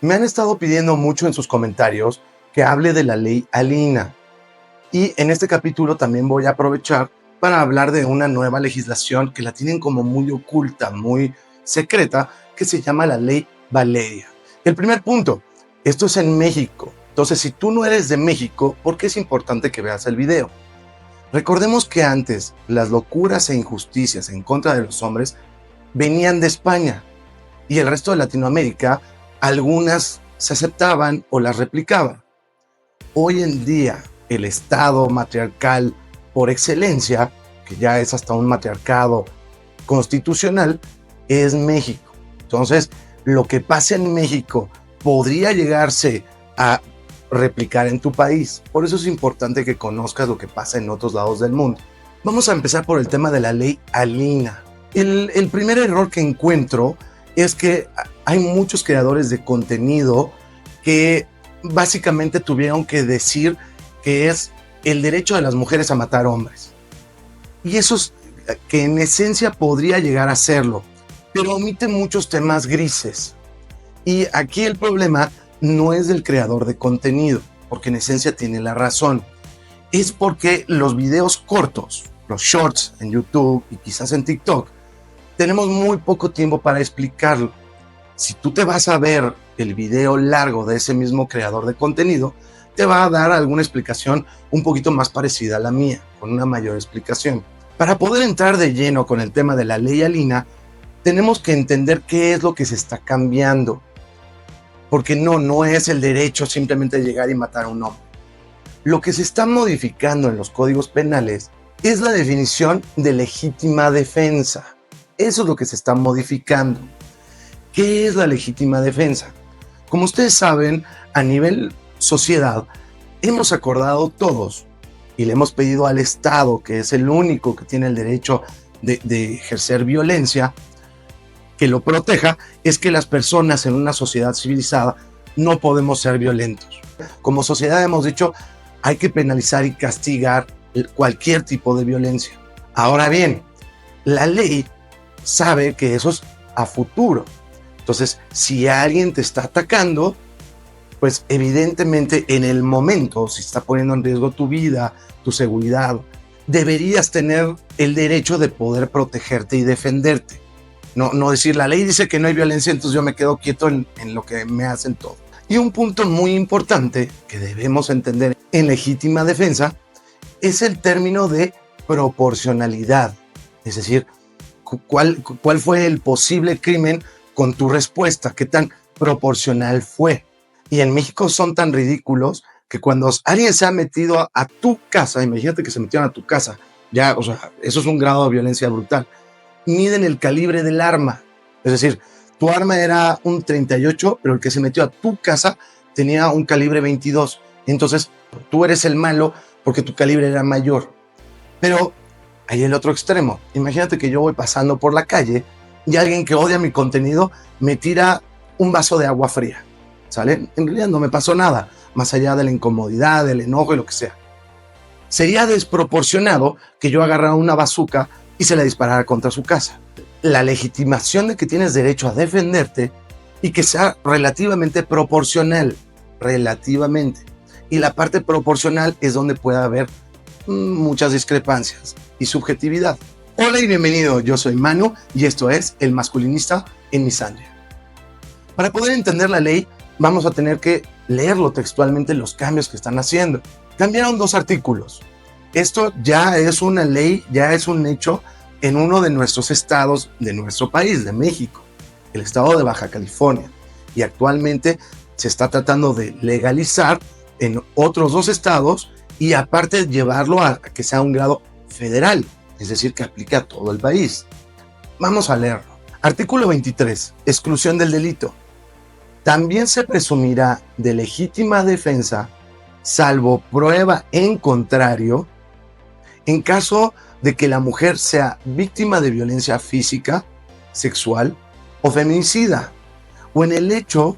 Me han estado pidiendo mucho en sus comentarios que hable de la ley Alina. Y en este capítulo también voy a aprovechar para hablar de una nueva legislación que la tienen como muy oculta, muy secreta, que se llama la ley Valeria. El primer punto, esto es en México. Entonces, si tú no eres de México, ¿por qué es importante que veas el video? Recordemos que antes las locuras e injusticias en contra de los hombres venían de España y el resto de Latinoamérica, algunas se aceptaban o las replicaban. Hoy en día, el Estado matriarcal por excelencia, que ya es hasta un matriarcado constitucional, es México. Entonces, lo que pasa en México podría llegarse a replicar en tu país. Por eso es importante que conozcas lo que pasa en otros lados del mundo. Vamos a empezar por el tema de la ley Alina. El primer error que encuentro es que hay muchos creadores de contenido que básicamente tuvieron que decir que es el derecho de las mujeres a matar hombres. Y eso es que en esencia podría llegar a serlo, pero omite muchos temas grises. Y aquí el problema no es del creador de contenido, porque en esencia tiene la razón. Es porque los videos cortos, los shorts en YouTube y quizás en TikTok, tenemos muy poco tiempo para explicarlo. Si tú te vas a ver el video largo de ese mismo creador de contenido, te va a dar alguna explicación un poquito más parecida a la mía, con una mayor explicación. Para poder entrar de lleno con el tema de la ley Alina, tenemos que entender qué es lo que se está cambiando. Porque no es el derecho simplemente de llegar y matar a un hombre. Lo que se está modificando en los códigos penales es la definición de legítima defensa. Eso es lo que se está modificando. ¿Qué es la legítima defensa? Como ustedes saben, a nivel sociedad, hemos acordado todos y le hemos pedido al Estado, que es el único que tiene el derecho de ejercer violencia, que lo proteja, es que las personas en una sociedad civilizada no podemos ser violentos. Como sociedad hemos dicho, hay que penalizar y castigar cualquier tipo de violencia. Ahora bien, la ley sabe que eso es a futuro. Entonces, si alguien te está atacando, pues evidentemente en el momento, si está poniendo en riesgo tu vida, tu seguridad, deberías tener el derecho de poder protegerte y defenderte. No decir, la ley dice que no hay violencia, entonces yo me quedo quieto en lo que me hacen todo. Y un punto muy importante que debemos entender en legítima defensa es el término de proporcionalidad. Es decir, ¿cuál fue el posible crimen con tu respuesta? ¿Qué tan proporcional fue? Y en México son tan ridículos que cuando alguien se ha metido a tu casa, imagínate que se metieron a tu casa, ya, o sea, eso es un grado de violencia brutal. Miden el calibre del arma. Es decir, tu arma era un 38, pero el que se metió a tu casa tenía un calibre 22. Entonces, tú eres el malo porque tu calibre era mayor. Pero hay el otro extremo. Imagínate que yo voy pasando por la calle y alguien que odia mi contenido me tira un vaso de agua fría. ¿Sale? En realidad no me pasó nada, más allá de la incomodidad, del enojo y lo que sea. Sería desproporcionado que yo agarrara una bazuca y se la disparara contra su casa. La legitimación de que tienes derecho a defenderte y que sea relativamente proporcional, relativamente. Y la parte proporcional es donde puede haber muchas discrepancias y subjetividad. Hola y bienvenido, yo soy Manu y esto es El Masculinista en mi sangre. Para poder entender la ley, vamos a tener que leerlo textualmente los cambios que están haciendo. Cambiaron 2 artículos. Esto ya es una ley, ya es un hecho en uno de nuestros estados de nuestro país, de México, el estado de Baja California. Y actualmente se está tratando de legalizar en otros 2 estados y aparte llevarlo a que sea un grado federal, es decir, que aplique a todo el país. Vamos a leerlo. Artículo 23. Exclusión del delito. También se presumirá de legítima defensa, salvo prueba en contrario, en caso de que la mujer sea víctima de violencia física, sexual o feminicida, o en el hecho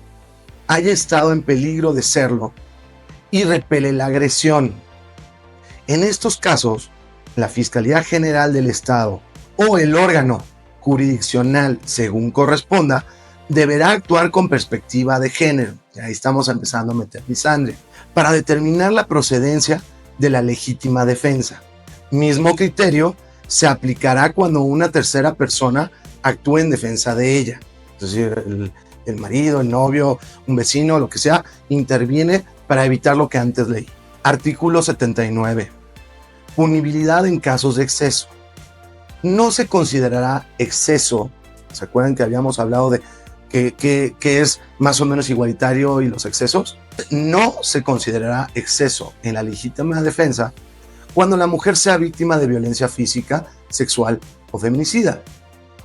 haya estado en peligro de serlo y repele la agresión. En estos casos, la Fiscalía General del Estado o el órgano jurisdiccional, según corresponda, deberá actuar con perspectiva de género, y ahí estamos empezando a meter misandria, para determinar la procedencia de la legítima defensa. Mismo criterio se aplicará cuando una tercera persona actúe en defensa de ella. Es decir, el marido, el novio, un vecino, lo que sea, interviene para evitar lo que antes leí. Artículo 79. Punibilidad en casos de exceso. No se considerará exceso. ¿Se acuerdan que habíamos hablado de que es más o menos igualitario y los excesos? No se considerará exceso en la legítima defensa cuando la mujer sea víctima de violencia física, sexual o feminicida,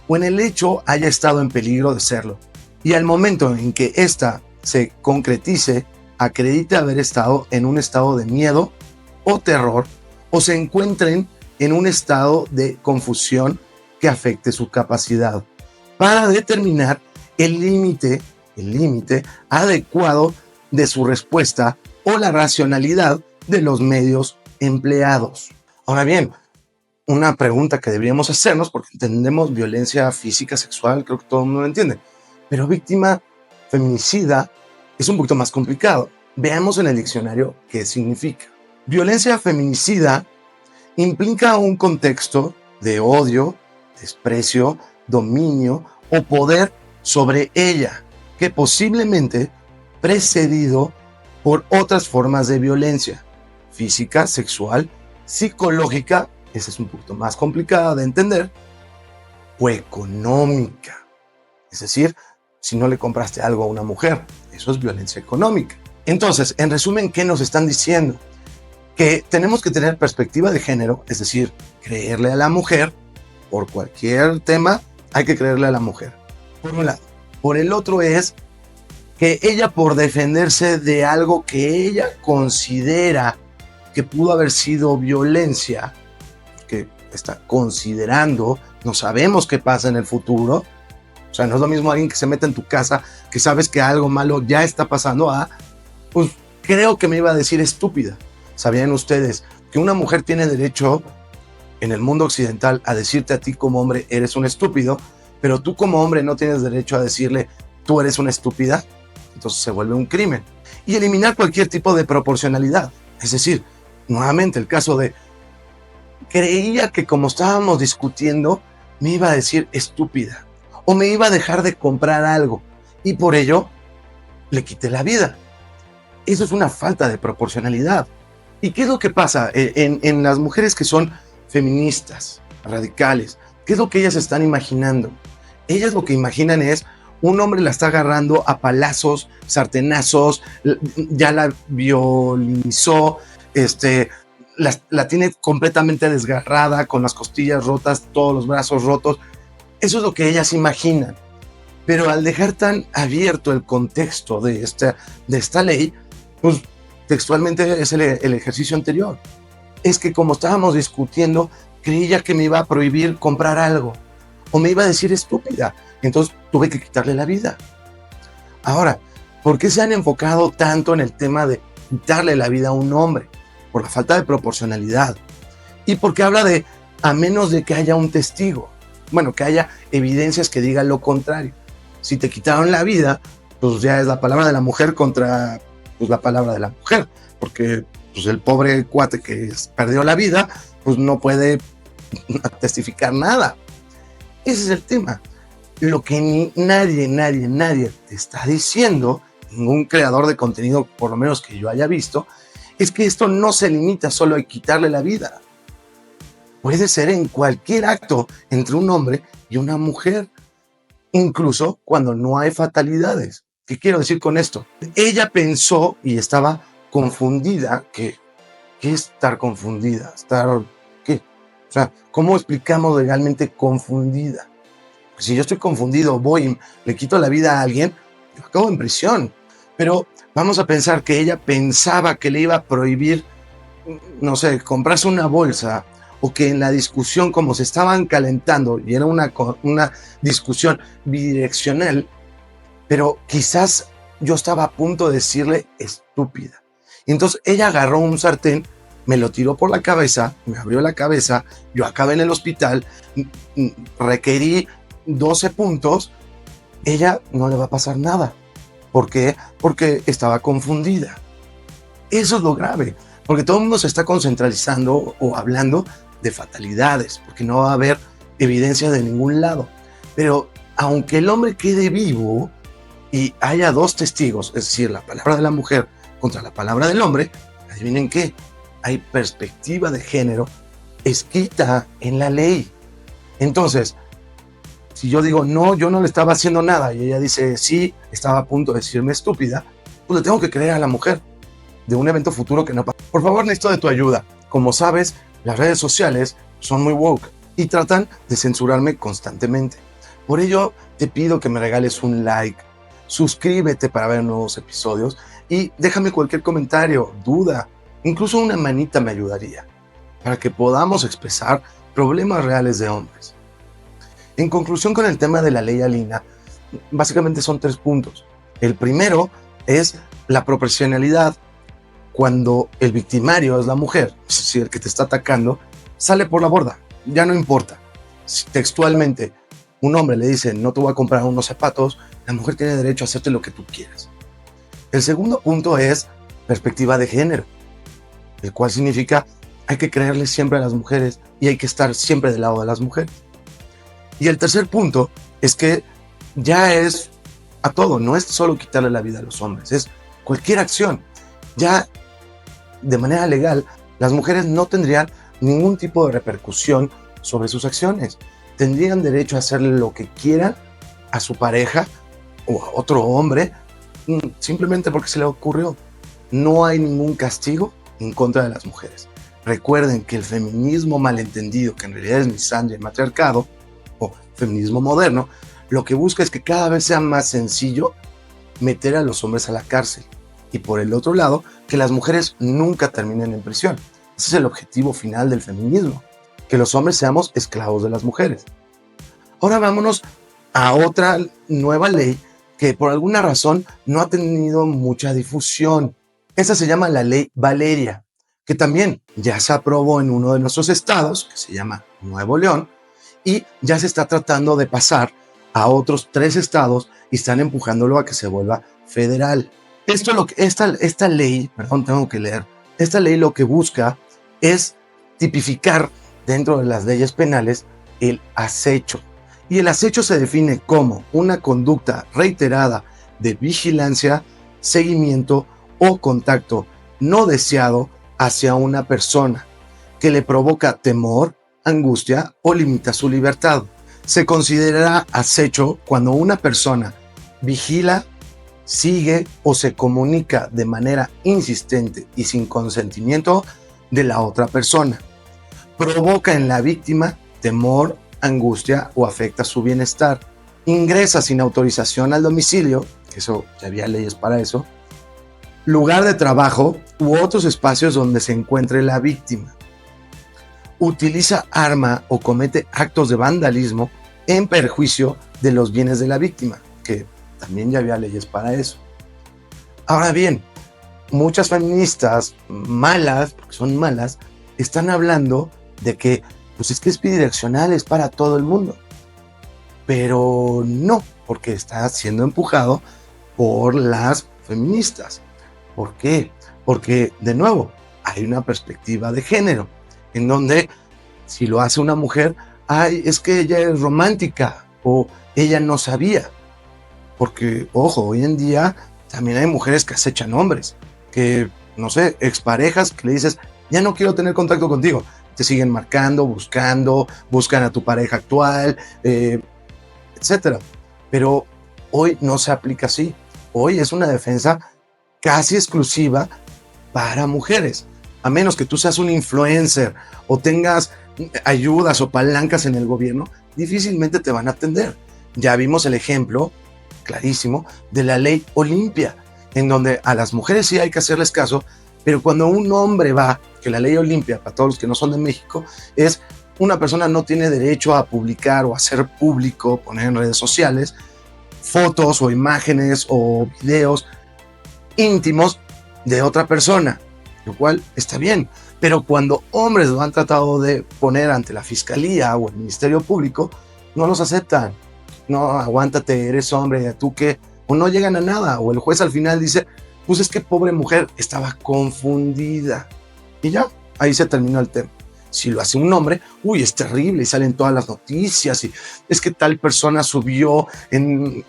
o en el hecho haya estado en peligro de serlo, y al momento en que ésta se concretice, acredite haber estado en un estado de miedo o terror, o se encuentren en un estado de confusión que afecte su capacidad, para determinar el límite adecuado de su respuesta o la racionalidad de los medios empleados. Ahora bien, una pregunta que deberíamos hacernos, porque entendemos violencia física, sexual, creo que todo el mundo lo entiende, pero víctima feminicida es un poquito más complicado. Veamos en el diccionario qué significa. Violencia feminicida implica un contexto de odio, desprecio, dominio o poder sobre ella, que posiblemente precedido por otras formas de violencia, física, sexual, psicológica, esa es un poquito más complicada de entender, o económica. Es decir, si no le compraste algo a una mujer, eso es violencia económica. Entonces, en resumen, ¿qué nos están diciendo? Que tenemos que tener perspectiva de género, es decir, creerle a la mujer, por cualquier tema, hay que creerle a la mujer, por un lado. Por el otro es que ella, por defenderse de algo que ella considera que pudo haber sido violencia, que está considerando, no sabemos qué pasa en el futuro, o sea, no es lo mismo alguien que se mete en tu casa, que sabes que algo malo ya está pasando, pues creo que me iba a decir estúpida. ¿Sabían ustedes que una mujer tiene derecho en el mundo occidental a decirte a ti como hombre eres un estúpido, pero tú como hombre no tienes derecho a decirle tú eres una estúpida? Entonces se vuelve un crimen. Y eliminar cualquier tipo de proporcionalidad. Es decir, nuevamente el caso de creía que como estábamos discutiendo me iba a decir estúpida o me iba a dejar de comprar algo y por ello le quité la vida. Eso es una falta de proporcionalidad. ¿Y qué es lo que pasa en las mujeres que son feministas, radicales? ¿Qué es lo que ellas están imaginando? Ellas lo que imaginan es un hombre la está agarrando a palazos, sartenazos, ya la violinizó, la tiene completamente desgarrada, con las costillas rotas, todos los brazos rotos. Eso es lo que ellas imaginan. Pero al dejar tan abierto el contexto de esta ley, pues textualmente es el ejercicio anterior. Es que como estábamos discutiendo, creía que me iba a prohibir comprar algo o me iba a decir estúpida. Entonces tuve que quitarle la vida. Ahora, ¿por qué se han enfocado tanto en el tema de quitarle la vida a un hombre? Por la falta de proporcionalidad. Y porque habla de, a menos de que haya un testigo. Bueno, que haya evidencias que digan lo contrario. Si te quitaron la vida, pues ya es la palabra de la mujer contra pues, la palabra de la mujer. Porque pues, el pobre cuate que perdió la vida, pues no puede testificar nada. Ese es el tema. Lo que nadie te está diciendo, ningún creador de contenido, por lo menos que yo haya visto, es que esto no se limita solo a quitarle la vida. Puede ser en cualquier acto entre un hombre y una mujer, incluso cuando no hay fatalidades. ¿Qué quiero decir con esto? Ella pensó y estaba confundida. ¿Qué es estar confundida? ¿Qué? O sea, ¿cómo explicamos legalmente confundida? Si yo estoy confundido, voy y le quito la vida a alguien, yo acabo en prisión. Pero vamos a pensar que ella pensaba que le iba a prohibir, no sé, comprarse una bolsa, o que en la discusión, como se estaban calentando, y era una discusión bidireccional, pero quizás yo estaba a punto de decirle estúpida. Y entonces ella agarró un sartén, me lo tiró por la cabeza, me abrió la cabeza, yo acabé en el hospital, requerí 12 puntos ella no le va a pasar nada. ¿Por qué? Porque estaba confundida. Eso es lo grave, porque todo el mundo se está concentralizando o hablando de fatalidades, porque no va a haber evidencia de ningún lado. Pero aunque el hombre quede vivo y haya dos testigos, es decir, la palabra de la mujer contra la palabra del hombre, adivinen qué, hay perspectiva de género escrita en la ley. Entonces, si yo digo, no, yo no le estaba haciendo nada, y ella dice, sí, estaba a punto de decirme estúpida, pues le tengo que creer a la mujer de un evento futuro que no pasa. Por favor, necesito de tu ayuda. Como sabes, las redes sociales son muy woke y tratan de censurarme constantemente. Por ello, te pido que me regales un like, suscríbete para ver nuevos episodios y déjame cualquier comentario, duda, incluso una manita me ayudaría, para que podamos expresar problemas reales de hombres. En conclusión con el tema de la ley Alina, básicamente son 3 puntos. El primero es la proporcionalidad. Cuando el victimario es la mujer, es decir, el que te está atacando, sale por la borda, ya no importa. Si textualmente un hombre le dice, no te voy a comprar unos zapatos, la mujer tiene derecho a hacerte lo que tú quieras. El segundo punto es perspectiva de género, el cual significa hay que creerle siempre a las mujeres y hay que estar siempre del lado de las mujeres. Y el tercer punto es que ya es a todo, no es solo quitarle la vida a los hombres, es cualquier acción. Ya de manera legal, las mujeres no tendrían ningún tipo de repercusión sobre sus acciones. Tendrían derecho a hacerle lo que quieran a su pareja o a otro hombre, simplemente porque se le ocurrió. No hay ningún castigo en contra de las mujeres. Recuerden que el feminismo malentendido, que en realidad es misandria y matriarcado, o feminismo moderno, lo que busca es que cada vez sea más sencillo meter a los hombres a la cárcel. Y por el otro lado, que las mujeres nunca terminen en prisión. Ese es el objetivo final del feminismo, que los hombres seamos esclavos de las mujeres. Ahora vámonos a otra nueva ley que por alguna razón no ha tenido mucha difusión. Esa se llama la ley Valeria, que también ya se aprobó en uno de nuestros estados, que se llama Nuevo León, y ya se está tratando de pasar a otros 3 estados y están empujándolo a que se vuelva federal. Esta ley, perdón, tengo que leer. Esta ley lo que busca es tipificar dentro de las leyes penales el acecho. Y el acecho se define como una conducta reiterada de vigilancia, seguimiento o contacto no deseado hacia una persona que le provoca temor, angustia o limita su libertad. Se considera acecho cuando una persona vigila, sigue o se comunica de manera insistente y sin consentimiento de la otra persona. Provoca en la víctima temor, angustia o afecta su bienestar. Ingresa sin autorización al domicilio, que eso ya había leyes para eso, lugar de trabajo u otros espacios donde se encuentre la víctima. Utiliza arma o comete actos de vandalismo en perjuicio de los bienes de la víctima, que también ya había leyes para eso. Ahora bien, muchas feministas malas, porque son malas, están hablando de que pues es que es bidireccional, es para todo el mundo. Pero no, porque está siendo empujado por las feministas. ¿Por qué? Porque, de nuevo, hay una perspectiva de género, en donde si lo hace una mujer, ay, es que ella es romántica, o ella no sabía. Porque, ojo, hoy en día también hay mujeres que acechan hombres, que, no sé, exparejas que le dices, ya no quiero tener contacto contigo. Te siguen marcando, buscan a tu pareja actual, etc. Pero hoy no se aplica así. Hoy es una defensa casi exclusiva para mujeres. A menos que tú seas un influencer o tengas ayudas o palancas en el gobierno, difícilmente te van a atender. Ya vimos el ejemplo clarísimo de la ley Olimpia, en donde a las mujeres sí hay que hacerles caso, pero cuando un hombre va, que la ley Olimpia, para todos los que no son de México, es una persona no tiene derecho a publicar o hacer público, poner en redes sociales, fotos o imágenes o videos íntimos de otra persona, lo cual está bien, pero cuando hombres lo han tratado de poner ante la fiscalía o el Ministerio Público, no los aceptan, no, aguántate, eres hombre, ¿tú qué? O no llegan a nada, o el juez al final dice, pues es que pobre mujer, estaba confundida. Y ya, ahí se terminó el tema. Si lo hace un hombre, uy, es terrible y salen todas las noticias y es que tal persona subió en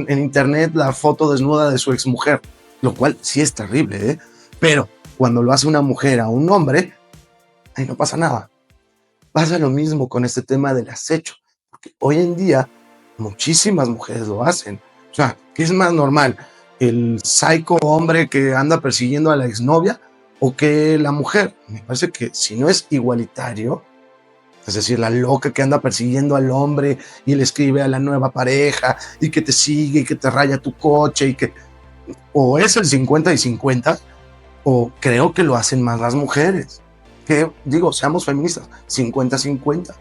internet la foto desnuda de su exmujer, lo cual sí es terrible, ¿eh? Pero cuando lo hace una mujer a un hombre, ahí no pasa nada. Pasa lo mismo con este tema del acecho, porque hoy en día muchísimas mujeres lo hacen. O sea, ¿qué es más normal? ¿El psycho hombre que anda persiguiendo a la exnovia o que la mujer? Me parece que si no es igualitario, es decir, la loca que anda persiguiendo al hombre y le escribe a la nueva pareja y que te sigue y que te raya tu coche y que o es el 50 y 50 o creo que lo hacen más las mujeres. Que digo, seamos feministas, 50-50.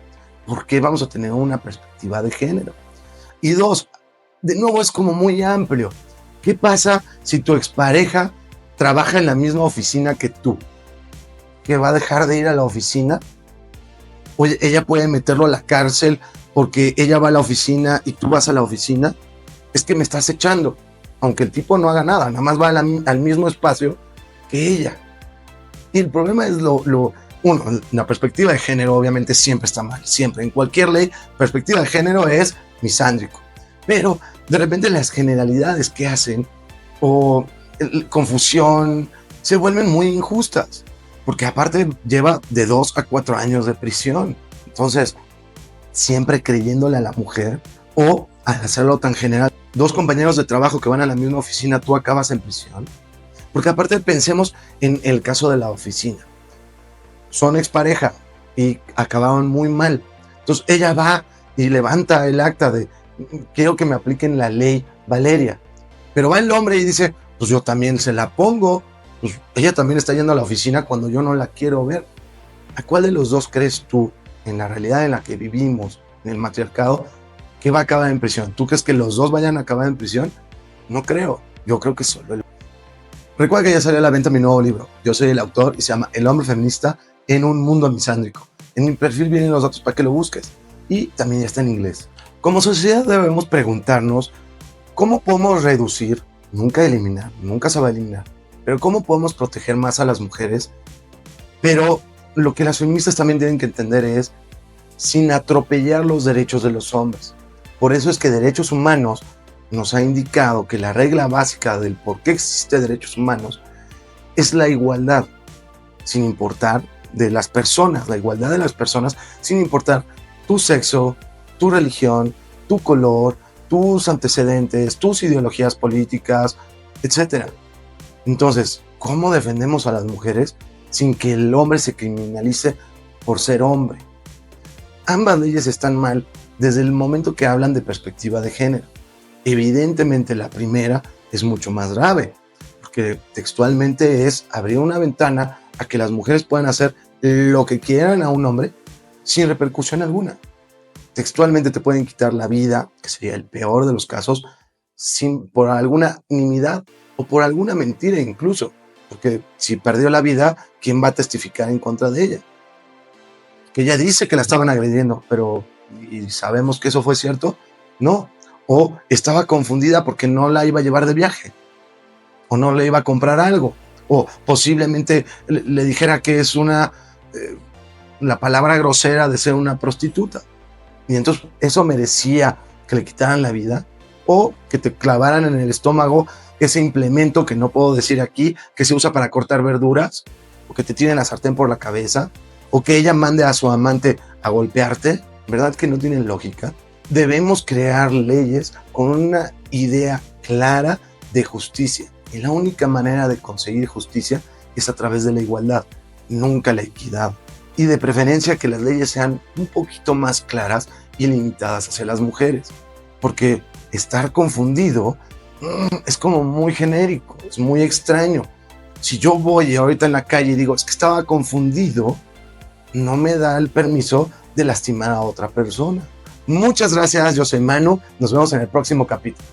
¿Por qué vamos a tener una perspectiva de género? Y dos, de nuevo es como muy amplio. ¿Qué pasa si tu expareja trabaja en la misma oficina que tú? ¿Que va a dejar de ir a la oficina? ¿O ella puede meterlo a la cárcel porque ella va a la oficina y tú vas a la oficina? Es que me estás echando. Aunque el tipo no haga nada, nada más va al mismo espacio que ella. Y el problema es uno, la perspectiva de género obviamente siempre está mal, siempre, en cualquier ley, perspectiva de género es misándrico, pero de repente las generalidades que hacen o confusión se vuelven muy injustas, porque aparte lleva de 2 a 4 años de prisión, entonces siempre creyéndole a la mujer o al hacerlo tan general, 2 compañeros de trabajo que van a la misma oficina, tú acabas en prisión. Porque aparte pensemos en el caso de la oficina. Son expareja y acabaron muy mal. Entonces ella va y levanta el acta de quiero que me apliquen la ley Valeria. Pero va el hombre y dice, pues yo también se la pongo. Pues ella también está yendo a la oficina cuando yo no la quiero ver. ¿A cuál de los dos crees tú, en la realidad en la que vivimos, en el matriarcado, que va a acabar en prisión? ¿Tú crees que los dos vayan a acabar en prisión? No creo. Yo creo que solo el... Recuerda que ya salió a la venta mi nuevo libro. Yo soy el autor y se llama El hombre feminista en un mundo misándrico. En mi perfil vienen los datos para que lo busques. Y también ya está en inglés. Como sociedad debemos preguntarnos cómo podemos reducir, nunca eliminar, nunca se va a eliminar, pero cómo podemos proteger más a las mujeres. Pero lo que las feministas también tienen que entender es sin atropellar los derechos de los hombres. Por eso es que Derechos Humanos nos ha indicado que la regla básica del por qué existe derechos humanos es la igualdad, sin importar de las personas, la igualdad de las personas, sin importar tu sexo, tu religión, tu color, tus antecedentes, tus ideologías políticas, etc. Entonces, ¿cómo defendemos a las mujeres sin que el hombre se criminalice por ser hombre? Ambas leyes están mal desde el momento que hablan de perspectiva de género. Evidentemente la primera es mucho más grave, porque textualmente es abrir una ventana a que las mujeres puedan hacer lo que quieran a un hombre sin repercusión alguna. Textualmente te pueden quitar la vida, que sería el peor de los casos, por alguna nimiedad o por alguna mentira incluso, porque si perdió la vida, ¿quién va a testificar en contra de ella? Que ella dice que la estaban agrediendo, pero ¿y sabemos que eso fue cierto? No. O estaba confundida porque no la iba a llevar de viaje, o no le iba a comprar algo, o posiblemente le dijera que es la palabra grosera de ser una prostituta. Y entonces eso merecía que le quitaran la vida, o que te clavaran en el estómago ese implemento que no puedo decir aquí, que se usa para cortar verduras, o que te tiren la sartén por la cabeza, o que ella mande a su amante a golpearte. ¿Verdad que no tienen lógica? Debemos crear leyes con una idea clara de justicia. Y la única manera de conseguir justicia es a través de la igualdad, nunca la equidad. Y de preferencia que las leyes sean un poquito más claras y limitadas hacia las mujeres. Porque estar confundido es como muy genérico, es muy extraño. Si yo voy ahorita en la calle y digo, es que estaba confundido, no me da el permiso de lastimar a otra persona. Muchas gracias, yo soy Manu, nos vemos en el próximo capítulo.